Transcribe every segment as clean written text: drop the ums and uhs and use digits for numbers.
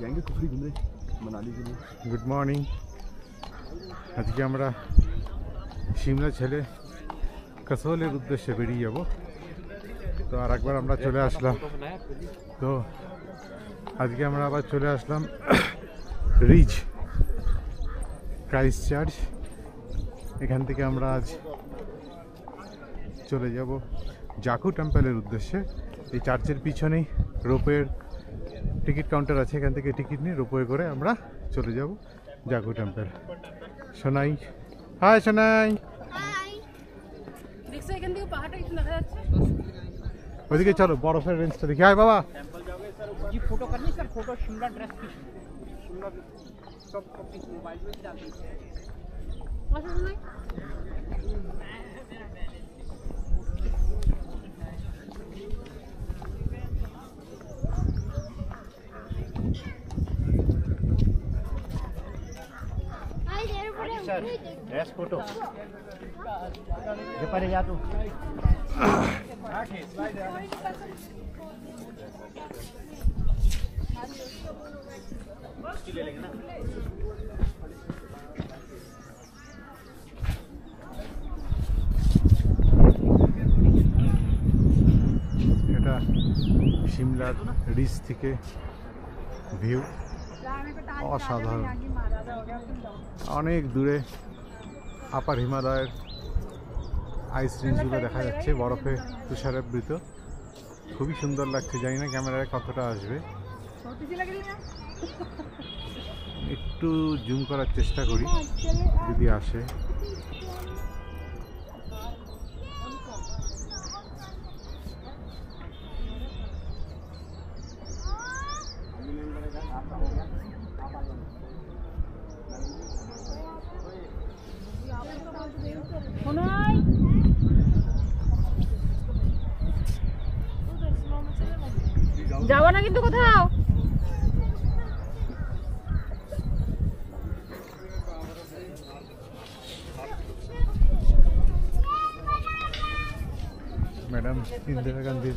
जाएंगे कुफरी घूमने मनाली के लिए। Good morning. आज के আমরা সিমলা ছেড়ে কাসোলের উদ্দেশ্যে বেরিয়ে যাব। তো আর একবার আমরা চলে আসলাম। তো আজকে আমরা আবার চলে আসলাম রিজ ক্রাইস্ট চার্চ। এখান থেকে আমরা আজ চলে যাব জাকু টেম্পলের উদ্দেশ্যে। এই চার্চের পিছনেই রোপওয়ের টিকিট কাউন্টার আছে, এখান থেকে টিকিট নিয়ে রোপওয়ে করে আমরা চলে যাব জাকু টেম্পল। সোনাই, হাই সোনাই। ওইদিকে চলো, বরফের রেঞ্জটা দেখি। হাই বাবা। फोटो करनी सर, फोटो शिमला ड्रेस की शिमला सब मोबाइल में डालते हैं। सर ड्रेस फोटो ये परे जा तू ले लेंगे ना। এটা সিমলার রিজ থেকে ভিউ অসাধারণ। অনেক দূরে আপার হিমালয়ের আইস রেঞ্জগুলো দেখা যাচ্ছে, বরফে তুষারাবৃত। খুবই সুন্দর লাগছে। জানি না ক্যামেরায় কতটা আসবে, একটু জুম করার চেষ্টা করি যদি আসে। যাবো না কিন্তু কোথাও। ম্যাডাম ইন্দিরা গান্ধীর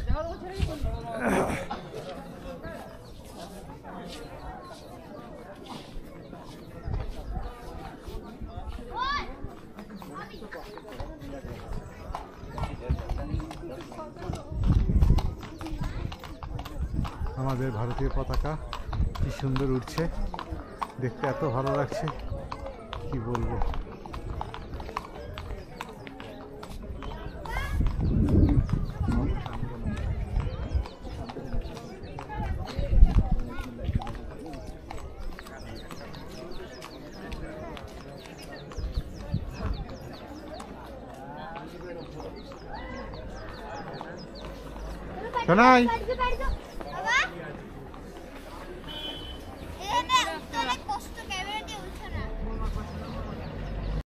আমাদের ভারতীয় পতাকা কি সুন্দর উঠছে, দেখতে এত ভালো লাগছে কি বলবো। সোনাই